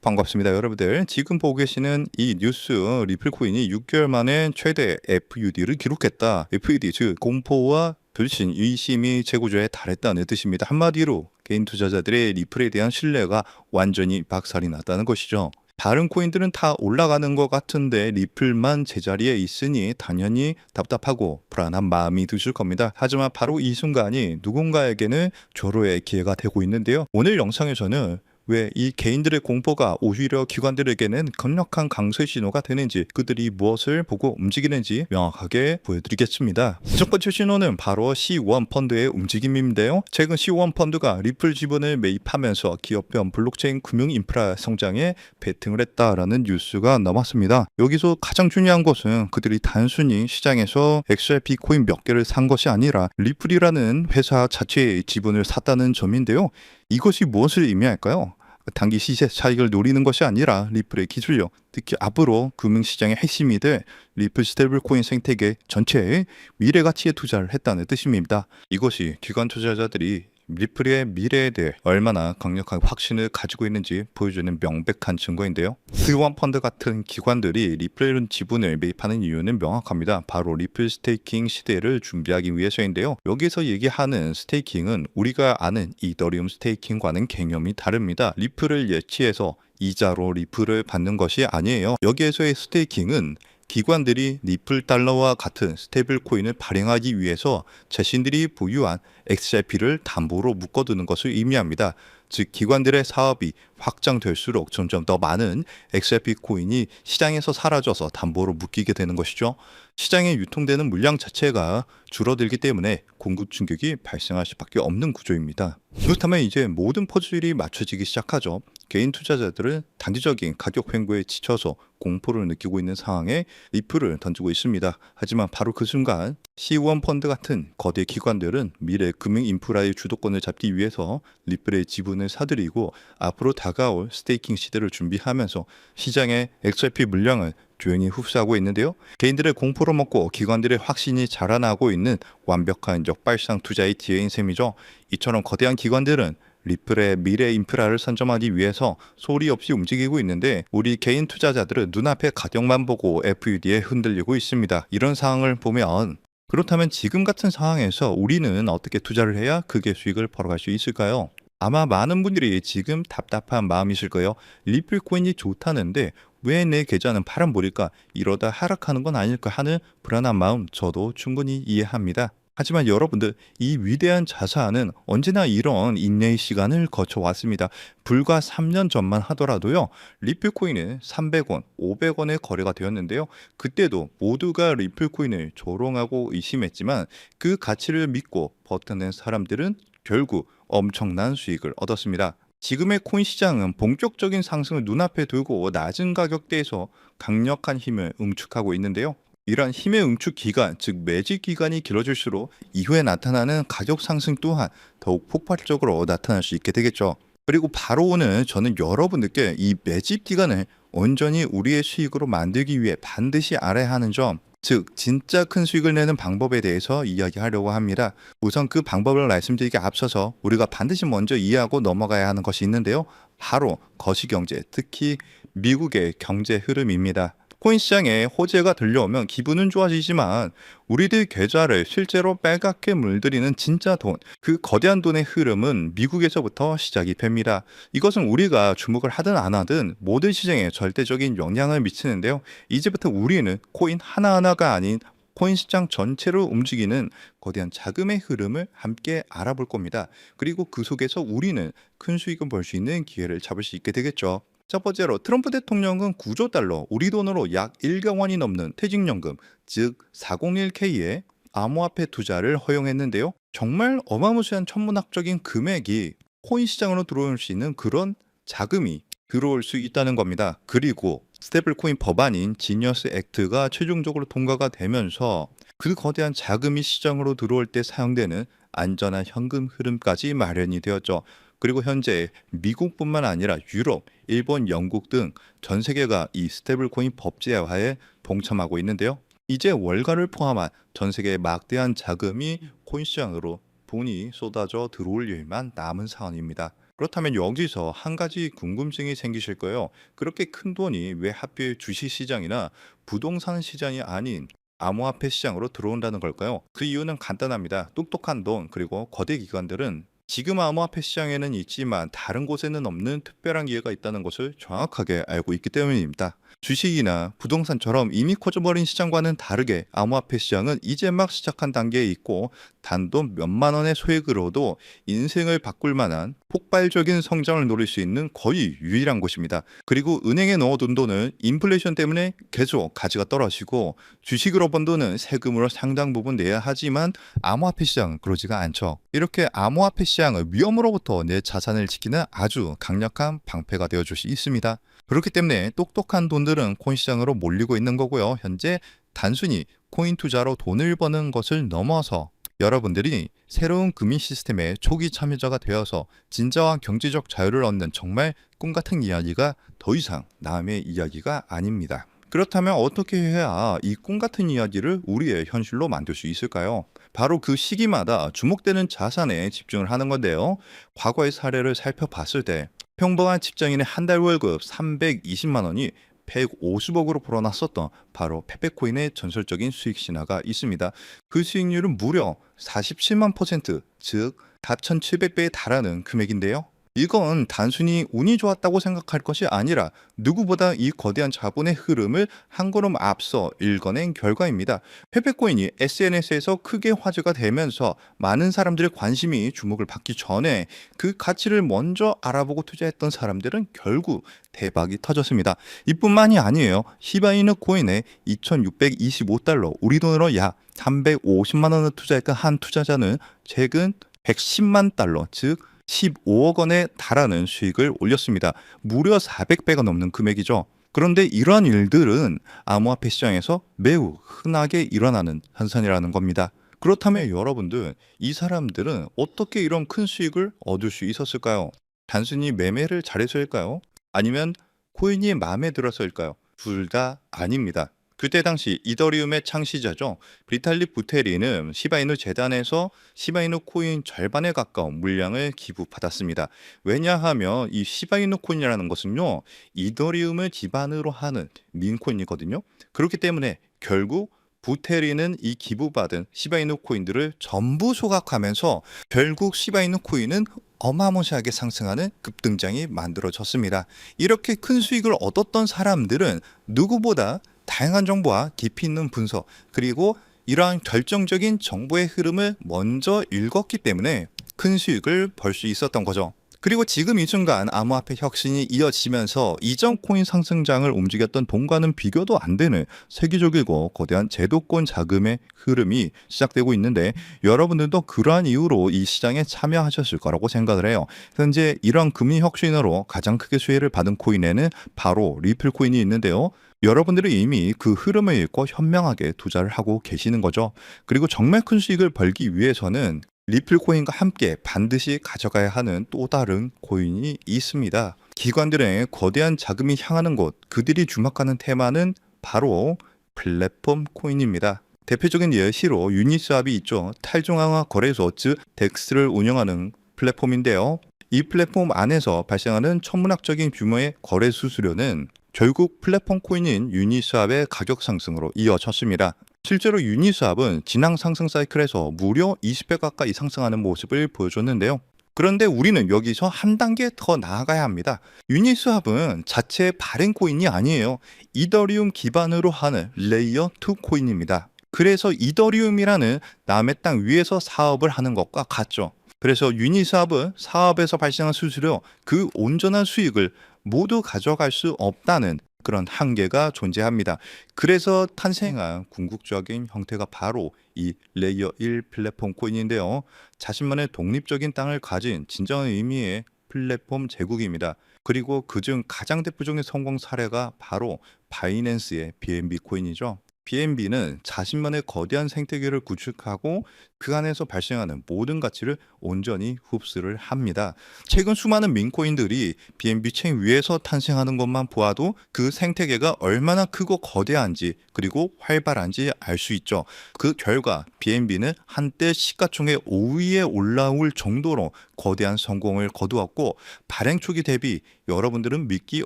반갑습니다, 여러분들. 지금 보고 계시는 이 뉴스, 리플 코인이 6개월 만에 최대 FUD를 기록했다. FUD 즉 공포와 불신, 의심이 재고조에 달했다는 뜻입니다. 한마디로 개인 투자자들의 리플에 대한 신뢰가 완전히 박살이 났다는 것이죠. 다른 코인들은 다 올라가는 것 같은데 리플만 제자리에 있으니 당연히 답답하고 불안한 마음이 드실 겁니다. 하지만 바로 이 순간이 누군가에게는 조로의 기회가 되고 있는데요. 오늘 영상에서는 왜 이 개인들의 공포가 오히려 기관들에게는 강력한 강세 신호가 되는지, 그들이 무엇을 보고 움직이는지 명확하게 보여드리겠습니다. 첫 번째 신호는 바로 C1 펀드의 움직임인데요. 최근 C1 펀드가 리플 지분을 매입하면서 기업형 블록체인 금융 인프라 성장에 베팅을 했다라는 뉴스가 나왔습니다. 여기서 가장 중요한 것은 그들이 단순히 시장에서 XRP 코인 몇 개를 산 것이 아니라 리플이라는 회사 자체의 지분을 샀다는 점인데요. 이것이 무엇을 의미할까요? 단기 시세 차익을 노리는 것이 아니라 리플의 기술력, 특히 앞으로 금융시장의 핵심이 될 리플 스테이블코인 생태계 전체에 미래 가치에 투자를 했다는 뜻입니다. 이것이 기관 투자자들이 리플의 미래에 대해 얼마나 강력한 확신을 가지고 있는지 보여주는 명백한 증거인데요. C1 펀드 같은 기관들이 리플 지분을 매입하는 이유는 명확합니다. 바로 리플 스테이킹 시대를 준비하기 위해서인데요. 여기서 얘기하는 스테이킹은 우리가 아는 이더리움 스테이킹과는 개념이 다릅니다. 리플을 예치해서 이자로 리플을 받는 것이 아니에요. 여기에서의 스테이킹은 기관들이 리플 달러와 같은 스테이블 코인을 발행하기 위해서 자신들이 보유한 XRP를 담보로 묶어두는 것을 의미합니다. 즉 기관들의 사업이 확장될수록 점점 더 많은 XRP 코인이 시장에서 사라져서 담보로 묶이게 되는 것이죠. 시장에 유통되는 물량 자체가 줄어들기 때문에 공급 충격이 발생할 수밖에 없는 구조입니다. 그렇다면 이제 모든 퍼즐이 맞춰지기 시작하죠. 개인 투자자들은 단기적인 가격 횡보에 지쳐서 공포를 느끼고 있는 상황에 리플을 던지고 있습니다. 하지만 바로 그 순간 C1 펀드 같은 거대 기관들은 미래 금융 인프라의 주도권을 잡기 위해서 리플의 지분을 사들이고 앞으로 다가올 스테이킹 시대를 준비하면서 시장의 XRP 물량을 조용히 흡수하고 있는데요. 개인들의 공포로 먹고 기관들의 확신이 자라나고 있는 완벽한 역발상 투자의 기회인 셈이죠. 이처럼 거대한 기관들은 리플의 미래 인프라를 선점하기 위해서 소리 없이 움직이고 있는데 우리 개인 투자자들은 눈앞의 가격만 보고 FUD에 흔들리고 있습니다. 이런 상황을 보면 그렇다면 지금 같은 상황에서 우리는 어떻게 투자를 해야 크게 수익을 벌어갈 수 있을까요? 아마 많은 분들이 지금 답답한 마음이실 거예요. 리플 코인이 좋다는데 왜 내 계좌는 파란불일까? 이러다 하락하는 건 아닐까 하는 불안한 마음 저도 충분히 이해합니다. 하지만 여러분들, 이 위대한 자산은 언제나 이런 인내의 시간을 거쳐왔습니다. 불과 3년 전만 하더라도요. 리플코인은 300원, 500원에 거래가 되었는데요. 그때도 모두가 리플코인을 조롱하고 의심했지만 그 가치를 믿고 버텨낸 사람들은 결국 엄청난 수익을 얻었습니다. 지금의 코인 시장은 본격적인 상승을 눈앞에 두고 낮은 가격대에서 강력한 힘을 응축하고 있는데요. 이러한 힘의 응축 기간, 즉 매집 기간이 길어질수록 이후에 나타나는 가격 상승 또한 더욱 폭발적으로 나타날 수 있게 되겠죠. 그리고 바로 오늘 저는 여러분들께 이 매집 기간을 온전히 우리의 수익으로 만들기 위해 반드시 알아야 하는 점, 즉 진짜 큰 수익을 내는 방법에 대해서 이야기하려고 합니다. 우선 그 방법을 말씀드리기 앞서서 우리가 반드시 먼저 이해하고 넘어가야 하는 것이 있는데요. 바로 거시경제, 특히 미국의 경제 흐름입니다. 코인 시장에 호재가 들려오면 기분은 좋아지지만 우리들 계좌를 실제로 빨갛게 물들이는 진짜 돈, 그 거대한 돈의 흐름은 미국에서부터 시작이 됩니다. 이것은 우리가 주목을 하든 안 하든 모든 시장에 절대적인 영향을 미치는데요. 이제부터 우리는 코인 하나하나가 아닌 코인 시장 전체를 움직이는 거대한 자금의 흐름을 함께 알아볼 겁니다. 그리고 그 속에서 우리는 큰 수익을 벌 수 있는 기회를 잡을 수 있게 되겠죠. 첫 번째로 트럼프 대통령은 9조 달러, 우리 돈으로 약 1억 원이 넘는 퇴직연금, 즉 401k에 암호화폐 투자를 허용했는데요. 정말 어마무시한 천문학적인 금액이 코인 시장으로 들어올 수 있는 그런 자금이 들어올 수 있다는 겁니다. 그리고 스테이블 코인 법안인 지니어스 액트가 최종적으로 통과가 되면서 그 거대한 자금이 시장으로 들어올 때 사용되는 안전한 현금 흐름까지 마련이 되었죠. 그리고 현재 미국뿐만 아니라 유럽, 일본, 영국 등 전 세계가 이 스테이블 코인 법제화에 동참하고 있는데요. 이제 월가를 포함한 전 세계의 막대한 자금이 코인 시장으로 돈이 쏟아져 들어올 일만 남은 상황입니다. 그렇다면 여기서 한 가지 궁금증이 생기실 거예요. 그렇게 큰 돈이 왜 하필 주식 시장이나 부동산 시장이 아닌 암호화폐 시장으로 들어온다는 걸까요? 그 이유는 간단합니다. 똑똑한 돈, 그리고 거대 기관들은 지금 암호화폐 시장에는 있지만 다른 곳에는 없는 특별한 기회가 있다는 것을 정확하게 알고 있기 때문입니다. 주식이나 부동산처럼 이미 커져버린 시장과는 다르게 암호화폐 시장은 이제 막 시작한 단계에 있고, 단돈 몇만 원의 소액으로도 인생을 바꿀 만한 폭발적인 성장을 노릴 수 있는 거의 유일한 곳입니다. 그리고 은행에 넣어둔 돈은 인플레이션 때문에 계속 가치가 떨어지고, 주식으로 번 돈은 세금으로 상당 부분 내야 하지만 암호화폐 시장은 그러지가 않죠. 이렇게 암호화폐 시장은 위험으로부터 내 자산을 지키는 아주 강력한 방패가 되어줄 수 있습니다. 그렇기 때문에 똑똑한 돈들은 코인 시장으로 몰리고 있는 거고요. 현재 단순히 코인 투자로 돈을 버는 것을 넘어서 여러분들이 새로운 금융 시스템의 초기 참여자가 되어서 진정한 경제적 자유를 얻는 정말 꿈같은 이야기가 더 이상 남의 이야기가 아닙니다. 그렇다면 어떻게 해야 이 꿈같은 이야기를 우리의 현실로 만들 수 있을까요? 바로 그 시기마다 주목되는 자산에 집중을 하는 건데요. 과거의 사례를 살펴봤을 때 평범한 직장인의 한 달 월급 320만 원이 150억으로 불어났었던 바로 페페코인의 전설적인 수익 신화가 있습니다. 그 수익률은 무려 47만 퍼센트, 즉 4,700배에 달하는 금액인데요. 이건 단순히 운이 좋았다고 생각할 것이 아니라 누구보다 이 거대한 자본의 흐름을 한 걸음 앞서 읽어낸 결과입니다. 페페코인이 SNS에서 크게 화제가 되면서 많은 사람들의 관심이 주목을 받기 전에 그 가치를 먼저 알아보고 투자했던 사람들은 결국 대박이 터졌습니다. 이뿐만이 아니에요. 시바이누 코인에 2,625달러, 우리 돈으로 약 350만 원을 투자했던 한 투자자는 최근 110만 달러, 즉 15억 원에 달하는 수익을 올렸습니다. 무려 400배가 넘는 금액이죠. 그런데 이러한 일들은 암호화폐 시장에서 매우 흔하게 일어나는 현상이라는 겁니다. 그렇다면 여러분들, 이 사람들은 어떻게 이런 큰 수익을 얻을 수 있었을까요? 단순히 매매를 잘해서일까요? 아니면 코인이 마음에 들어서일까요? 둘 다 아닙니다. 그때 당시 이더리움의 창시자죠. 비탈릭 부테린은 시바이누 재단에서 시바이누 코인 절반에 가까운 물량을 기부받았습니다. 왜냐하면 이 시바이누 코인이라는 것은요, 이더리움을 기반으로 하는 민코인이거든요. 그렇기 때문에 결국 부테린은 이 기부받은 시바이누 코인들을 전부 소각하면서 결국 시바이누 코인은 어마무시하게 상승하는 급등장이 만들어졌습니다. 이렇게 큰 수익을 얻었던 사람들은 누구보다 다양한 정보와 깊이 있는 분석, 그리고 이러한 결정적인 정보의 흐름을 먼저 읽었기 때문에 큰 수익을 벌 수 있었던 거죠. 그리고 지금 이 순간 암호화폐 혁신이 이어지면서 이전 코인 상승장을 움직였던 돈과는 비교도 안 되는 세계적이고 거대한 제도권 자금의 흐름이 시작되고 있는데, 여러분들도 그러한 이유로 이 시장에 참여하셨을 거라고 생각을 해요. 현재 이러한 금융 혁신으로 가장 크게 수혜를 받은 코인에는 바로 리플 코인이 있는데요. 여러분들이 이미 그 흐름을 읽고 현명하게 투자를 하고 계시는 거죠. 그리고 정말 큰 수익을 벌기 위해서는 리플 코인과 함께 반드시 가져가야 하는 또 다른 코인이 있습니다. 기관들의 거대한 자금이 향하는 곳, 그들이 주목하는 테마는 바로 플랫폼 코인입니다. 대표적인 예시로 유니스왑이 있죠. 탈중앙화 거래소, 즉 덱스를 운영하는 플랫폼인데요. 이 플랫폼 안에서 발생하는 천문학적인 규모의 거래 수수료는 결국 플랫폼 코인인 유니스왑의 가격 상승으로 이어졌습니다. 실제로 유니스왑은 지난 상승 사이클에서 무려 20배 가까이 상승하는 모습을 보여줬는데요. 그런데 우리는 여기서 한 단계 더 나아가야 합니다. 유니스왑은 자체 발행 코인이 아니에요. 이더리움 기반으로 하는 레이어 2 코인입니다. 그래서 이더리움이라는 남의 땅 위에서 사업을 하는 것과 같죠. 그래서 유니스왑은 사업에서 발생한 수수료, 그 온전한 수익을 모두 가져갈 수 없다는 그런 한계가 존재합니다. 그래서 탄생한 궁극적인 형태가 바로 이 레이어 1 플랫폼 코인인데요. 자신만의 독립적인 땅을 가진 진정한 의미의 플랫폼 제국입니다. 그리고 그중 가장 대표적인 성공 사례가 바로 바이낸스의 BNB 코인이죠. BNB는 자신만의 거대한 생태계를 구축하고 그 안에서 발생하는 모든 가치를 온전히 흡수를 합니다. 최근 수많은 민코인들이 BNB 체인 위에서 탄생하는 것만 보아도 그 생태계가 얼마나 크고 거대한지 그리고 활발한지 알 수 있죠. 그 결과 BNB는 한때 시가총액 5위에 올라올 정도로 거대한 성공을 거두었고, 발행 초기 대비 여러분들은 믿기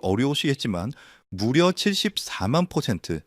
어려우시겠지만 무려 74만%,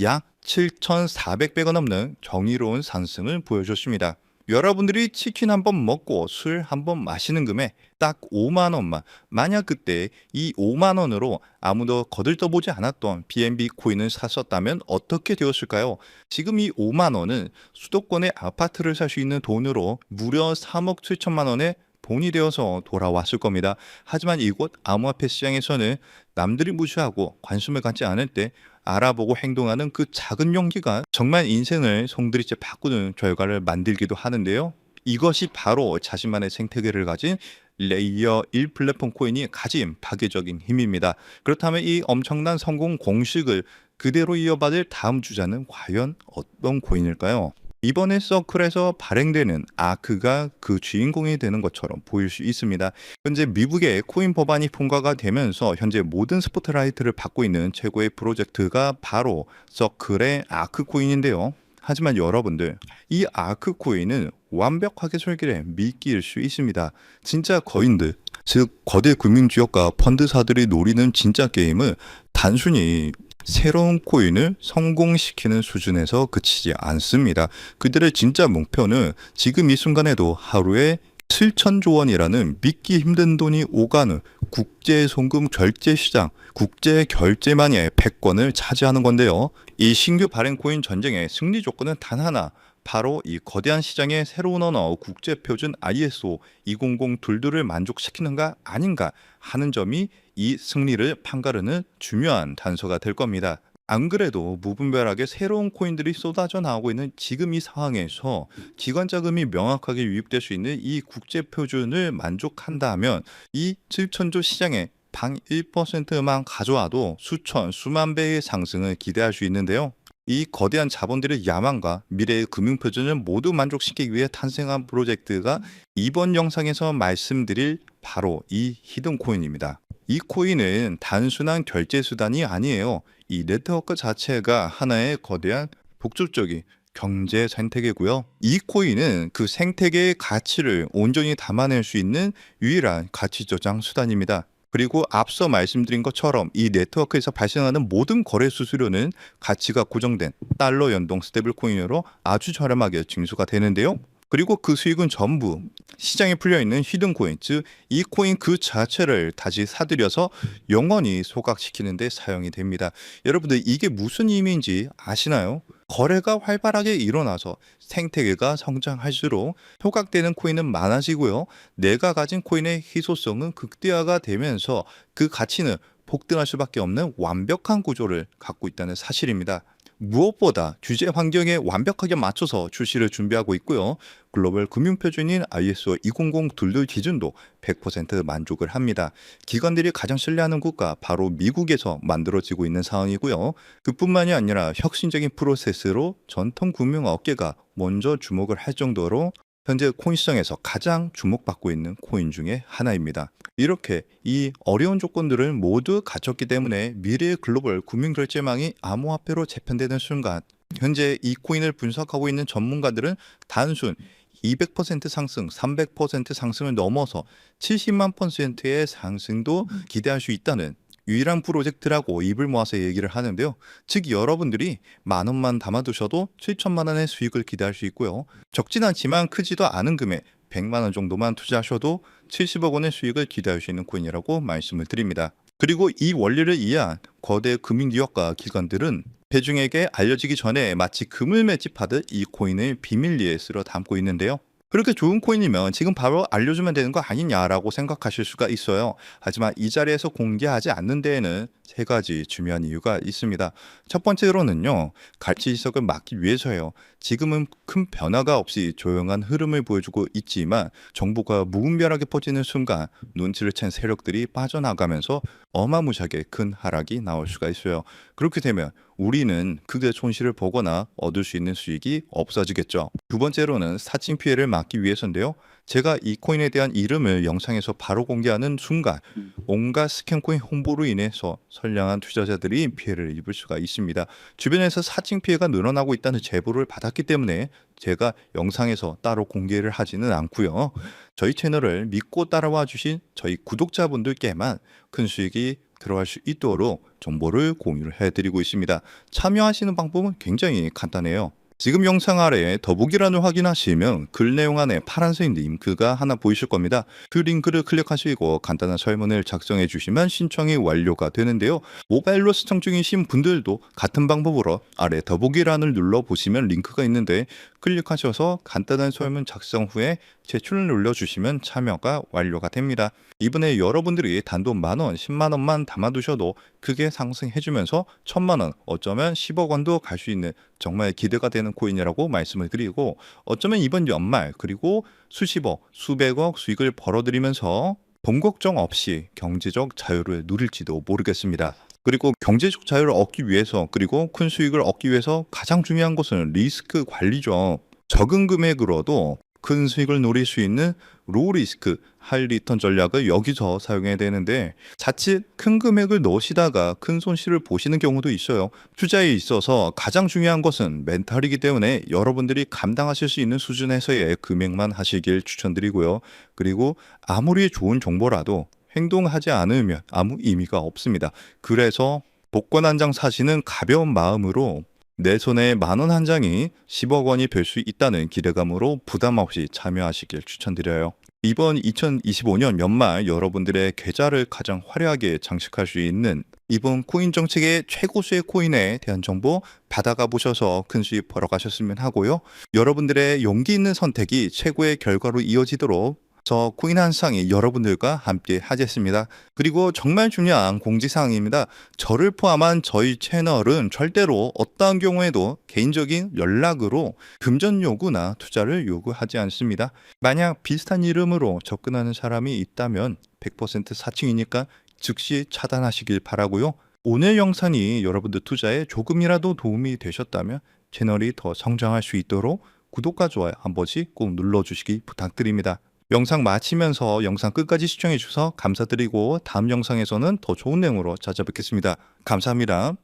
약 7,400배가 넘는 정의로운 상승을 보여줬습니다. 여러분들이 치킨 한 번 먹고 술 한 번 마시는 금액 딱 5만 원만, 만약 그때 이 5만 원으로 아무도 거들떠보지 않았던 BNB 코인을 샀었다면 어떻게 되었을까요? 지금 이 5만 원은 수도권의 아파트를 살 수 있는 돈으로 무려 3억 7천만 원의 돈이 되어서 돌아왔을 겁니다. 하지만 이곳 암호화폐 시장에서는 남들이 무시하고 관심을 갖지 않을 때 알아보고 행동하는 그 작은 용기가 정말 인생을 송두리째 바꾸는 결과를 만들기도 하는데요. 이것이 바로 자신만의 생태계를 가진 레이어 1 플랫폼 코인이 가진 파괴적인 힘입니다. 그렇다면 이 엄청난 성공 공식을 그대로 이어받을 다음 주자는 과연 어떤 코인일까요? 이번에 서클에서 발행되는 아크가 그 주인공이 되는 것처럼 보일 수 있습니다. 현재 미국의 코인 법안이 통과가 되면서 현재 모든 스포트라이트를 받고 있는 최고의 프로젝트가 바로 서클의 아크 코인인데요. 하지만 여러분들, 이 아크 코인은 완벽하게 설계된 미끼일 수 있습니다. 진짜 거인들, 즉 거대 금융지역과 펀드사들이 노리는 진짜 게임은 단순히 새로운 코인을 성공시키는 수준에서 그치지 않습니다. 그들의 진짜 목표는 지금 이 순간에도 하루에 7천조 원이라는 믿기 힘든 돈이 오가는 국제 송금 결제 시장, 국제 결제만의 패권을 차지하는 건데요. 이 신규 발행 코인 전쟁의 승리 조건은 단 하나, 바로 이 거대한 시장의 새로운 언어 국제 표준 ISO 20022를 만족시키는가 아닌가 하는 점이 이 승리를 판가르는 중요한 단서가 될 겁니다. 안 그래도 무분별하게 새로운 코인들이 쏟아져 나오고 있는 지금 이 상황에서 기관 자금이 명확하게 유입될 수 있는 이 국제 표준을 만족한다면 이 7천조 시장의 방 1%만 가져와도 수천, 수만 배의 상승을 기대할 수 있는데요. 이 거대한 자본들의 야망과 미래의 금융표준을 모두 만족시키기 위해 탄생한 프로젝트가 이번 영상에서 말씀드릴 바로 이 히든 코인입니다. 이 코인은 단순한 결제 수단이 아니에요. 이 네트워크 자체가 하나의 거대한 복잡적인 경제 생태계고요. 이 코인은 그 생태계의 가치를 온전히 담아낼 수 있는 유일한 가치 저장 수단입니다. 그리고 앞서 말씀드린 것처럼 이 네트워크에서 발생하는 모든 거래 수수료는 가치가 고정된 달러 연동 스테이블 코인으로 아주 저렴하게 징수가 되는데요. 그리고 그 수익은 전부 시장에 풀려있는 히든 코인, 즉 이 코인 그 자체를 다시 사들여서 영원히 소각시키는 데 사용이 됩니다. 여러분들, 이게 무슨 의미인지 아시나요? 거래가 활발하게 일어나서 생태계가 성장할수록 소각되는 코인은 많아지고요. 내가 가진 코인의 희소성은 극대화가 되면서 그 가치는 폭등할 수밖에 없는 완벽한 구조를 갖고 있다는 사실입니다. 무엇보다 규제 환경에 완벽하게 맞춰서 출시를 준비하고 있고요. 글로벌 금융표준인 ISO 20022 기준도 100% 만족을 합니다. 기관들이 가장 신뢰하는 국가 바로 미국에서 만들어지고 있는 상황이고요. 그뿐만이 아니라 혁신적인 프로세스로 전통 금융업계가 먼저 주목을 할 정도로 현재 코인 시장에서 가장 주목받고 있는 코인 중에 하나입니다. 이렇게 이 어려운 조건들을 모두 갖췄기 때문에 미래의 글로벌 금융결제망이 암호화폐로 재편되는 순간, 현재 이 코인을 분석하고 있는 전문가들은 단순 200% 상승, 300% 상승을 넘어서 70만 %의 상승도 기대할 수 있다는 유일한 프로젝트라고 입을 모아서 얘기를 하는데요. 즉 여러분들이 만 원만 담아두셔도 7천만 원의 수익을 기대할 수 있고요. 적진 않지만 크지도 않은 금액 100만 원 정도만 투자하셔도 70억 원의 수익을 기대할 수 있는 코인이라고 말씀을 드립니다. 그리고 이 원리를 이해한 거대 금융기업과 기관들은 대중에게 알려지기 전에 마치 금을 맷집하듯 이 코인을 비밀리에 쓸어 담고 있는데요. 그렇게 좋은 코인이면 지금 바로 알려주면 되는 거 아니냐라고 생각하실 수가 있어요. 하지만 이 자리에서 공개하지 않는 데에는 세 가지 중요한 이유가 있습니다. 첫 번째로는요, 가치 이석을 막기 위해서예요. 지금은 큰 변화가 없이 조용한 흐름을 보여주고 있지만 정보가 무분별하게 퍼지는 순간 눈치를 챈 세력들이 빠져나가면서 어마무시하게 큰 하락이 나올 수가 있어요. 그렇게 되면 우리는 크게 손실을 보거나 얻을 수 있는 수익이 없어지겠죠. 두 번째로는 사칭 피해를 막기 위해서인데요. 제가 이 코인에 대한 이름을 영상에서 바로 공개하는 순간 온갖 스캔코인 홍보로 인해서 선량한 투자자들이 피해를 입을 수가 있습니다. 주변에서 사칭 피해가 늘어나고 있다는 제보를 받았기 때문에 제가 영상에서 따로 공개를 하지는 않고요. 저희 채널을 믿고 따라와 주신 저희 구독자분들께만 큰 수익이 들어갈 수 있도록 정보를 공유를 해드리고 있습니다. 참여하시는 방법은 굉장히 간단해요. 지금 영상 아래에 더보기란을 확인하시면 글 내용 안에 파란색 링크가 하나 보이실 겁니다. 그 링크를 클릭하시고 간단한 설문을 작성해 주시면 신청이 완료가 되는데요. 모바일로 시청 중이신 분들도 같은 방법으로 아래 더보기란을 눌러보시면 링크가 있는데 클릭하셔서 간단한 설문 작성 후에 제출을 눌러주시면 참여가 완료가 됩니다. 이번에 여러분들이 단돈 만원, 10만원만 담아두셔도 크게 상승해주면서 1000만원, 어쩌면 10억 원도 갈 수 있는 정말 기대가 되는 코인이라고 말씀을 드리고, 어쩌면 이번 연말 그리고 수십억, 수백억 수익을 벌어들이면서 돈 걱정 없이 경제적 자유를 누릴지도 모르겠습니다. 그리고 경제적 자유를 얻기 위해서, 그리고 큰 수익을 얻기 위해서 가장 중요한 것은 리스크 관리죠. 적은 금액으로도 큰 수익을 노릴 수 있는 로우 리스크, 하이 리턴 전략을 여기서 사용해야 되는데, 자칫 큰 금액을 넣으시다가 큰 손실을 보시는 경우도 있어요. 투자에 있어서 가장 중요한 것은 멘탈이기 때문에 여러분들이 감당하실 수 있는 수준에서의 금액만 하시길 추천드리고요. 그리고 아무리 좋은 정보라도 행동하지 않으면 아무 의미가 없습니다. 그래서 복권 한 장 사시는 가벼운 마음으로 내 손에 만원 한 장이 10억 원이 될 수 있다는 기대감으로 부담 없이 참여하시길 추천드려요. 이번 2025년 연말 여러분들의 계좌를 가장 화려하게 장식할 수 있는 이번 코인 정책의 최고 수익 코인에 대한 정보 받아가 보셔서 큰 수익 벌어가셨으면 하고요. 여러분들의 용기 있는 선택이 최고의 결과로 이어지도록 저 코인 한 쌍이 여러분들과 함께 하겠습니다. 그리고 정말 중요한 공지사항입니다. 저를 포함한 저희 채널은 절대로 어떠한 경우에도 개인적인 연락으로 금전 요구나 투자를 요구하지 않습니다. 만약 비슷한 이름으로 접근하는 사람이 있다면 100% 사칭이니까 즉시 차단하시길 바라고요. 오늘 영상이 여러분들 투자에 조금이라도 도움이 되셨다면 채널이 더 성장할 수 있도록 구독과 좋아요 한 번씩 꼭 눌러주시기 부탁드립니다. 영상 마치면서 영상 끝까지 시청해 주셔서 감사드리고 다음 영상에서는 더 좋은 내용으로 찾아뵙겠습니다. 감사합니다.